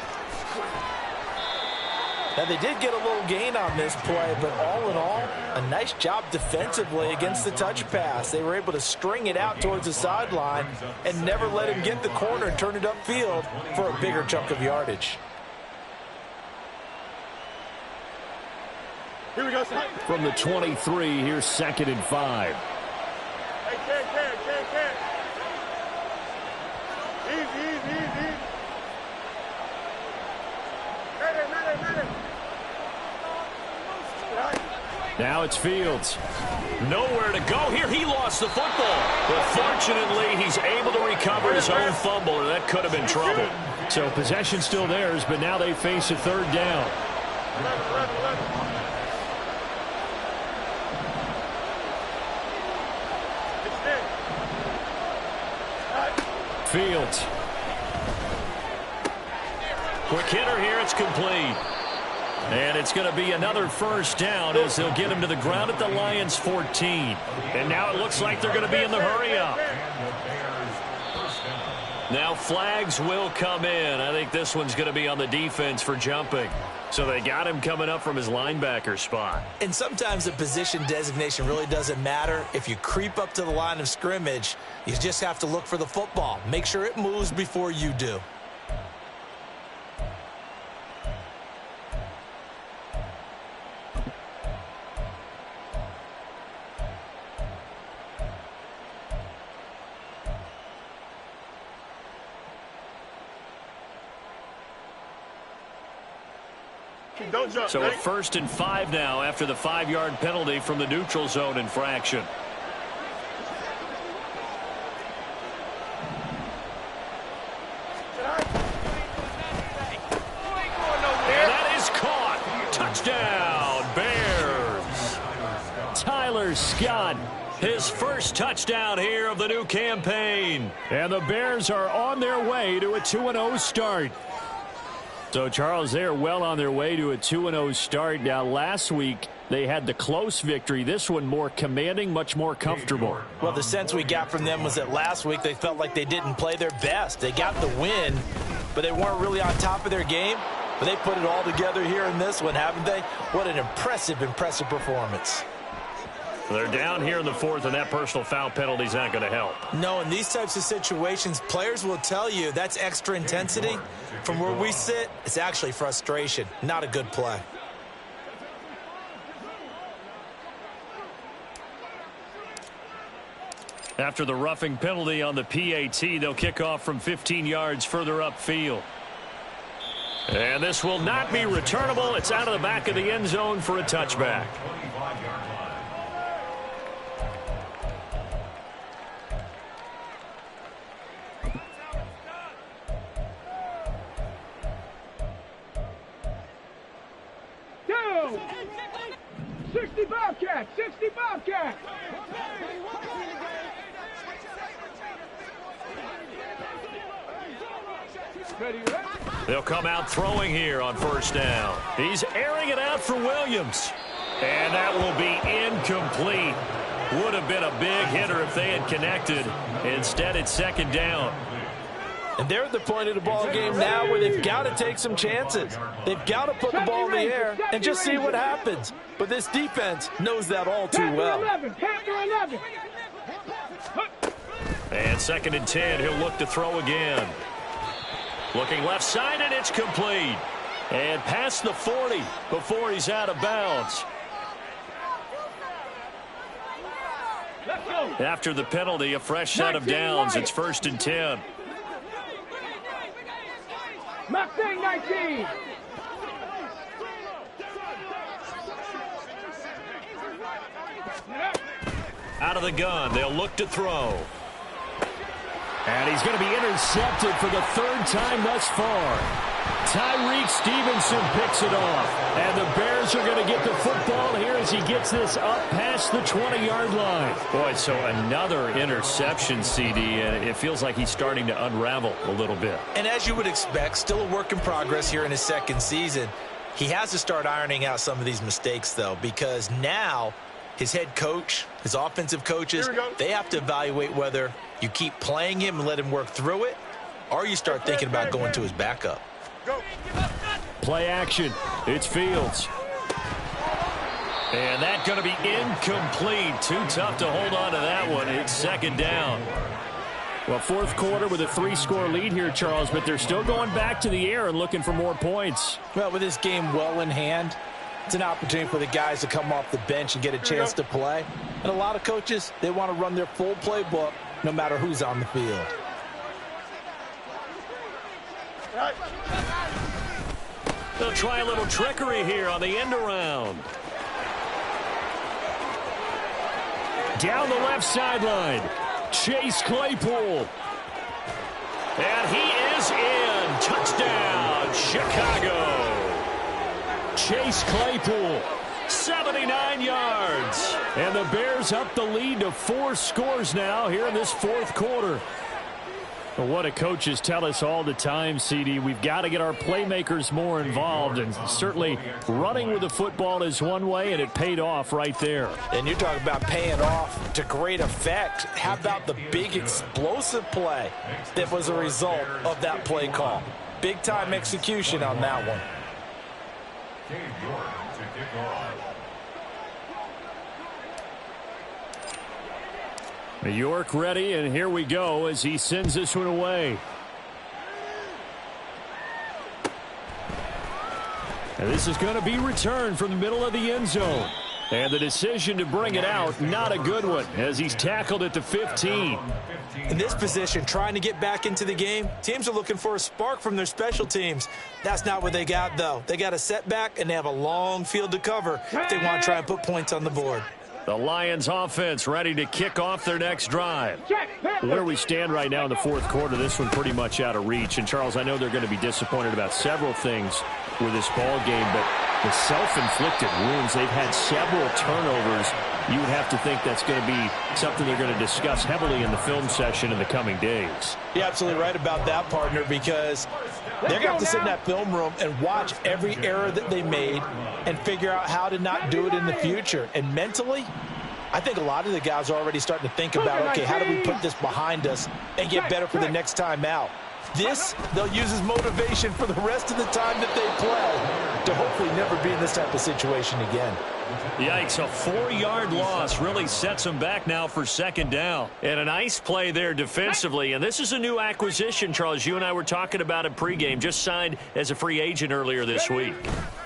Now, they did get a little gain on this play, but all in all, a nice job defensively against the touch pass. They were able to string it out towards the sideline and never let him get the corner and turn it upfield for a bigger chunk of yardage. Here we go, son. From the 23, here's 2nd and 5. Hey, Ken. Easy. Ready. Now it's Fields. Nowhere to go here. He lost the football. But fortunately, he's able to recover his own fumble, or that could have been trouble. So possession still theirs, but now they face a third down. Fields. Quick hitter here. It's complete. And it's going to be another first down as they'll get him to the ground at the Lions' 14. And now it looks like they're going to be in the hurry-up. Now flags will come in. I think this one's going to be on the defense for jumping. So they got him coming up from his linebacker spot. And sometimes the position designation really doesn't matter. If you creep up to the line of scrimmage, you just have to look for the football. Make sure it moves before you do. So a 1st and 5 now after the 5-yard penalty from the neutral zone infraction. And that is caught. Touchdown, Bears. Tyler Scott, his first touchdown here of the new campaign. And the Bears are on their way to a 2-0 start. So, Charles, they're well on their way to a 2-0 start. Now, last week, they had the close victory. This one more commanding, much more comfortable. Well, the sense we got from them was that last week they felt like they didn't play their best. They got the win, but they weren't really on top of their game. But they put it all together here in this one, haven't they? What an impressive performance. They're down here in the 4th, and that personal foul penalty is not going to help. No, in these types of situations, players will tell you that's extra intensity. From where we sit, it's actually frustration, not a good play. After the roughing penalty on the PAT, they'll kick off from 15 yards further upfield. And this will not be returnable. It's out of the back of the end zone for a touchback. Go! 60 Bobcats! 60 Bobcats! They'll come out throwing here on first down. He's airing it out for Williams. And that will be incomplete. Would have been a big hitter if they had connected. Instead, it's second down. And they're at the point of the ball game now where they've got to take some chances. They've got to put the ball in the air and just see what happens. But this defense knows that all too well. And second and 10, he'll look to throw again. Looking left side, and it's complete. And past the 40 before he's out of bounds. After the penalty, a fresh set of downs. It's first and 10. Mustang 19. Out of the gun, they'll look to throw. And he's going to be intercepted for the third time thus far. Tyreek Stevenson picks it off. And the Bears are going to get the football here as he gets this up past the 20-yard line. Boy, so another interception, CD, and it feels like he's starting to unravel a little bit. And as you would expect, still a work in progress here in his second season. He has to start ironing out some of these mistakes, though, because now his head coach, his offensive coaches, they have to evaluate whether you keep playing him and let him work through it, or you start thinking about going to his backup. Play action. It's Fields. And that's going to be incomplete. Too tough to hold on to that one. It's second down. Well, fourth quarter with a 3-score lead here, Charles, but they're still going back to the air and looking for more points. Well, with this game well in hand, it's an opportunity for the guys to come off the bench and get a chance to play. And a lot of coaches, they want to run their full playbook no matter who's on the field. They'll try a little trickery here on the end around. Down the left sideline, Chase Claypool. And he is in. Touchdown, Chicago. Chase Claypool, 79 yards. And the Bears up the lead to 4 scores now here in this fourth quarter. Well, what do coaches tell us all the time, CD? We've got to get our playmakers more involved, and certainly running with the football is one way, and it paid off right there. And you're talking about paying off to great effect. How about the big explosive play that was a result of that play call? Big-time execution on that one. Cade York to kick off. York ready, and here we go as he sends this one away. And this is going to be returned from the middle of the end zone. And the decision to bring it out, not a good one, as he's tackled at the 15. In this position, trying to get back into the game, teams are looking for a spark from their special teams. That's not what they got, though. They got a setback, and they have a long field to cover if they want to try and put points on the board. The Lions offense ready to kick off their next drive. Where we stand right now in the fourth quarter, this one pretty much out of reach. And, Charles, I know they're going to be disappointed about several things with this ball game, but the self-inflicted wounds, they've had several turnovers. You would have to think that's going to be something they're going to discuss heavily in the film session in the coming days. You're absolutely right about that, partner, because they're going to have to sit in that film room and watch every error that they made and figure out how to not do it in the future. And mentally, I think a lot of the guys are already starting to think about, okay, how do we put this behind us and get better for the next time out? This, they'll use as motivation for the rest of the time that they play to hopefully never be in this type of situation again. Yikes, a 4-yard loss really sets them back now for second down. And a nice play there defensively. And this is a new acquisition, Charles. You and I were talking about it pregame. Just signed as a free agent earlier this week.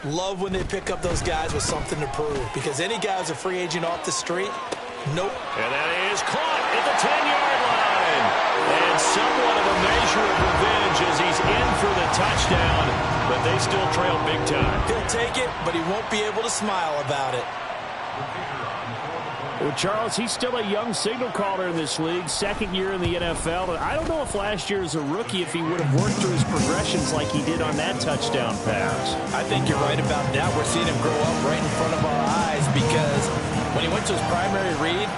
Love when they pick up those guys with something to prove, because any guy who's a free agent off the street, nope. And that is caught at the 10-yard line. And somewhat of a measure of revenge as he's in for the touchdown, but they still trail big time. He'll take it, but he won't be able to smile about it. Well, Charles, he's still a young signal caller in this league, second year in the NFL. I don't know if last year as a rookie, if he would have worked through his progressions like he did on that touchdown pass. I think you're right about that. We're seeing him grow up right in front of our eyes, because when he went to his primary read,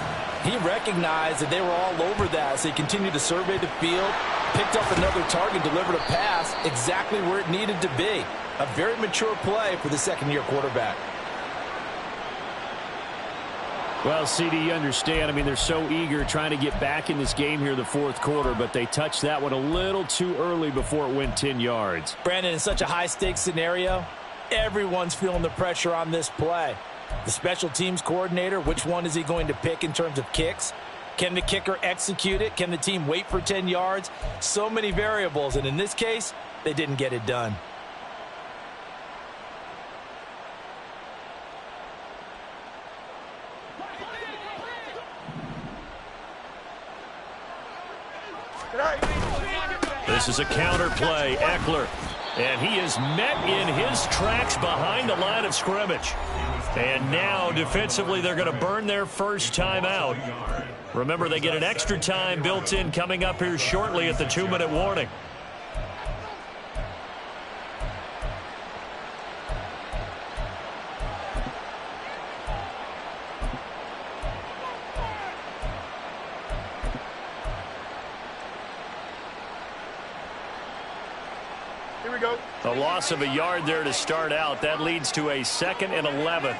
he recognized that they were all over that. So he continued to survey the field, picked up another target, delivered a pass exactly where it needed to be. A very mature play for the second-year quarterback. Well, CD, you understand. I mean, they're so eager trying to get back in this game here in the fourth quarter, but they touched that one a little too early before it went 10 yards. Brandon, in such a high-stakes scenario, everyone's feeling the pressure on this play. The special teams coordinator, which one is he going to pick in terms of kicks? Can the kicker execute it? Can the team wait for 10 yards? So many variables, and in this case, they didn't get it done. This is a counter play, Eckler. And he is met in his tracks behind the line of scrimmage. And now, defensively, they're going to burn their first time out. Remember, they get an extra time built in coming up here shortly at the 2-minute warning. A loss of a yard there to start out. That leads to a 2nd and 11.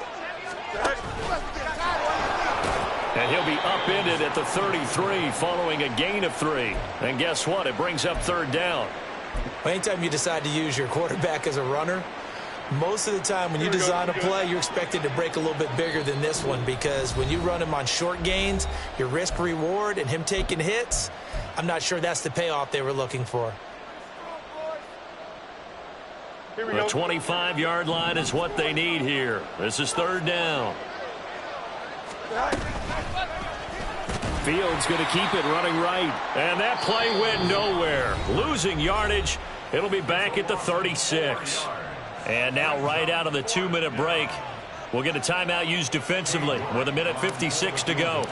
And he'll be upended at the 33 following a gain of 3. And guess what? It brings up 3rd down. Anytime you decide to use your quarterback as a runner, most of the time when you design a play, you're expected to break a little bit bigger than this one, because when you run him on short gains, your risk-reward and him taking hits, I'm not sure that's the payoff they were looking for. The 25-yard line is what they need here. This is 3rd down. Fields going to keep it running right. And that play went nowhere. Losing yardage. It'll be back at the 36. And now right out of the 2-minute break, we'll get a timeout used defensively with 1:56 to go.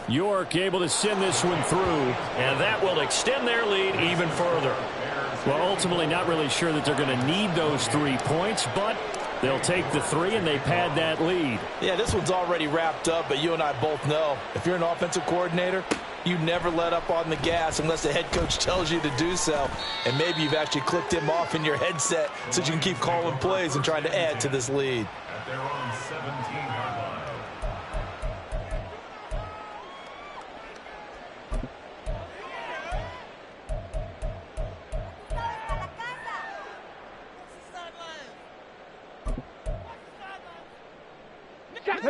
York able to send this one through, and that will extend their lead even further. Well, ultimately not really sure that they're going to need those 3 points, but they'll take the 3 and they pad that lead. Yeah, this one's already wrapped up, but you and I both know if you're an offensive coordinator, you never let up on the gas unless the head coach tells you to do so. And maybe you've actually clicked him off in your headset so you can keep calling plays and trying to add to this lead. At their own 17-yard line.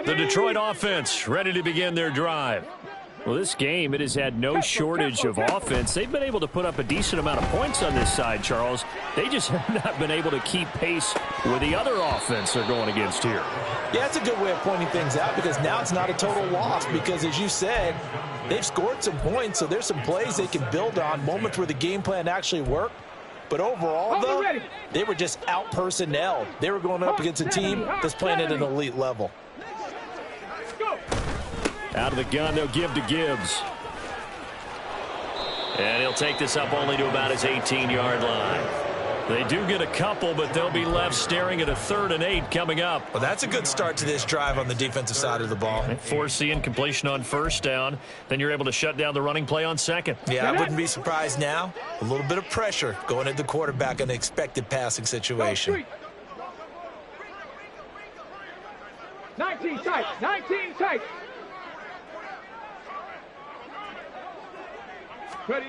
The Detroit offense ready to begin their drive. Well, this game, it has had no shortage of offense. They've been able to put up a decent amount of points on this side, Charles. They just have not been able to keep pace with the other offense they're going against here. Yeah, that's a good way of pointing things out, because now it's not a total loss, because as you said, they've scored some points, so there's some plays they can build on, moments where the game plan actually worked. But overall, though, they were just out-personnelled. They were going up against a team that's playing at an elite level. Out of the gun, they'll give to Gibbs. And he'll take this up only to about his 18-yard line. They do get a couple, but they'll be left staring at a 3rd and 8 coming up. Well, that's a good start to this drive on the defensive side of the ball. They force the incompletion on 1st down. Then you're able to shut down the running play on 2nd. Yeah, I wouldn't be surprised now. A little bit of pressure going at the quarterback in an expected passing situation. 19 tight, 19 tight. Ready.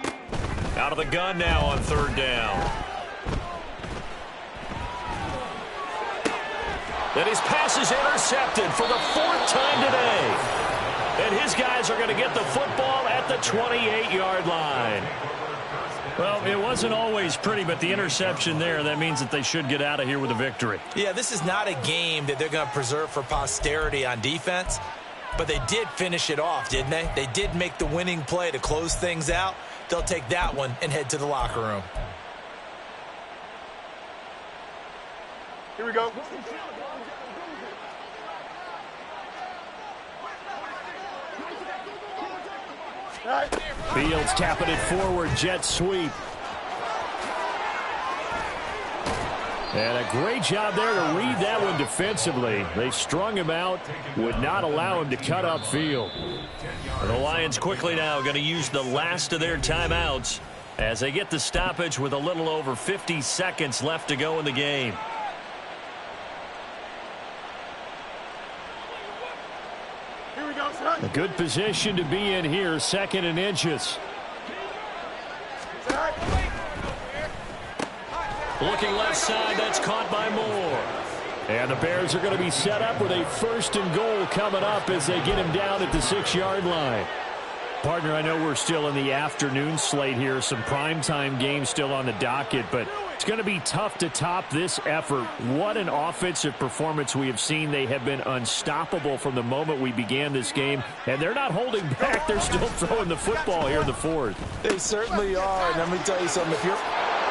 Out of the gun now on 3rd down. And his pass is intercepted for the 4th time today. And his guys are going to get the football at the 28-yard line. Well, it wasn't always pretty, but the interception there, that means that they should get out of here with a victory. Yeah, this is not a game that they're going to preserve for posterity on defense, but they did finish it off, didn't they? They did make the winning play to close things out. They'll take that one and head to the locker room. Here we go. Fields tapping it forward, jet sweep. And a great job there to read that one defensively. They strung him out, would not allow him to cut upfield. The Lions quickly now going to use the last of their timeouts as they get the stoppage with a little over 50 seconds left to go in the game. A good position to be in here, 2nd and inches. Looking left side, that's caught by Moore. And the Bears are going to be set up with a 1st and goal coming up as they get him down at the 6-yard line. Partner, I know we're still in the afternoon slate here, some primetime games still on the docket, but it's going to be tough to top this effort. What an offensive performance we have seen. They have been unstoppable from the moment we began this game, and they're not holding back. They're still throwing the football here in the 4th. They certainly are, and let me tell you something.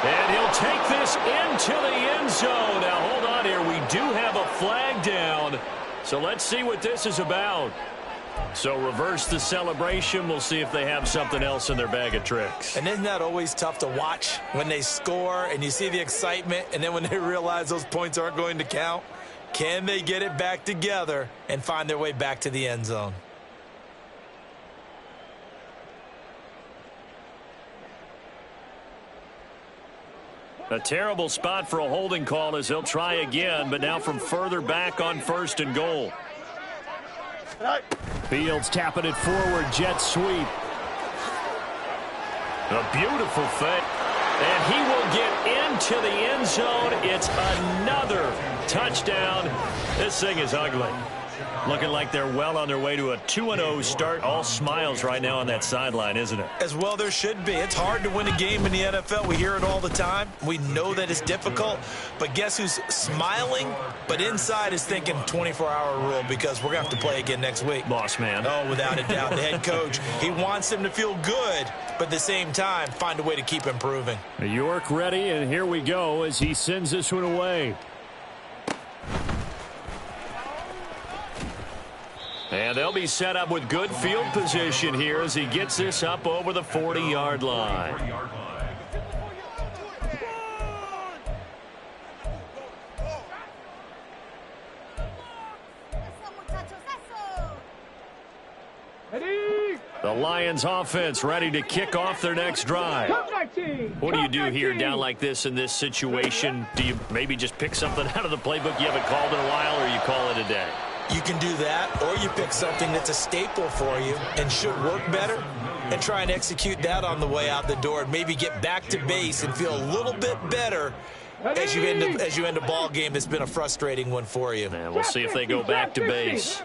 And he'll take this into the end zone. Now, hold on here. We do have a flag down, so let's see what this is about. So reverse the celebration. We'll see if they have something else in their bag of tricks. And isn't that always tough to watch when they score and you see the excitement, and then when they realize those points aren't going to count? Can they get it back together and find their way back to the end zone? A terrible spot for a holding call as they'll try again, but now from further back on 1st and goal. Fields tapping it forward, jet sweep. A beautiful fit. And he will get into the end zone. It's another touchdown. This thing is ugly. Looking like they're well on their way to a 2-0 start. All smiles right now on that sideline, isn't it? As well there should be. It's hard to win a game in the NFL. We hear it all the time. We know that it's difficult. But guess who's smiling, but inside is thinking 24-hour rule because we're going to have to play again next week. Boss man. Oh, without a doubt. The head coach, he wants them to feel good, but at the same time, find a way to keep improving. York ready, and here we go as he sends this one away. And they'll be set up with good field position here as he gets this up over the 40-yard line. The Lions offense ready to kick off their next drive. What do you do here down like this in this situation? Do you maybe just pick something out of the playbook you haven't called in a while, or you call it a day? You can do that, or you pick something that's a staple for you and should work better and try and execute that on the way out the door and maybe get back to base and feel a little bit better as you end a ball game that's been a frustrating one for you. And we'll see if they go back to base.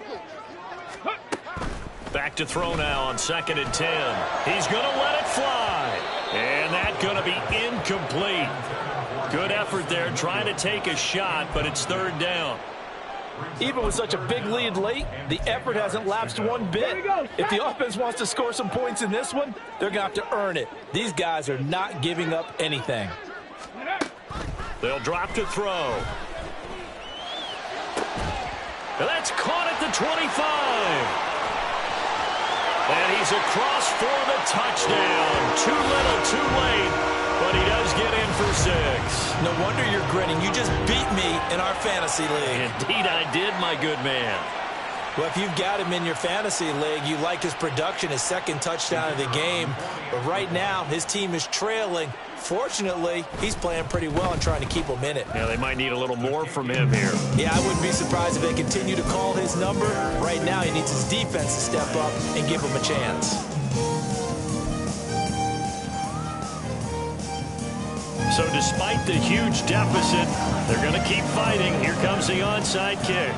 Back to throw now on 2nd and 10. He's going to let it fly. And that's going to be incomplete. Good effort there trying to take a shot, but it's 3rd down. Even with such a big lead late, the effort hasn't lapsed one bit. If the offense wants to score some points in this one, they're going to have to earn it. These guys are not giving up anything. They'll drop to throw. And that's caught at the 25. And he's across for the touchdown. Too little, too late, but he does get in for 6. No wonder you're grinning. You just beat me in our fantasy league. Indeed I did, my good man. Well, if you've got him in your fantasy league, you like his production, his 2nd touchdown of the game. But right now, his team is trailing. Fortunately, he's playing pretty well and trying to keep him in it. Yeah, they might need a little more from him here. Yeah, I wouldn't be surprised if they continue to call his number. Right now, he needs his defense to step up and give him a chance. So despite the huge deficit, they're going to keep fighting. Here comes the onside kick.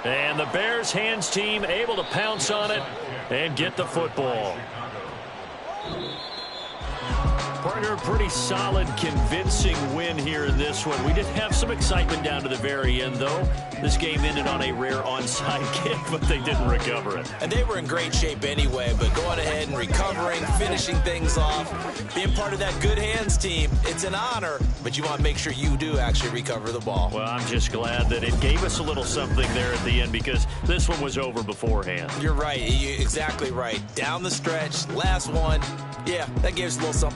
And the Bears hands team able to pounce on it and get the football. Partner, pretty solid, convincing win here in this one. We did have some excitement down to the very end, though. This game ended on a rare onside kick, but they didn't recover it. And they were in great shape anyway, but going ahead and recovering, finishing things off, being part of that good hands team, it's an honor, but you want to make sure you do actually recover the ball. Well, I'm just glad that it gave us a little something there at the end because this one was over beforehand. You're right. You're exactly right. Down the stretch, last one. Yeah, that gave us a little something.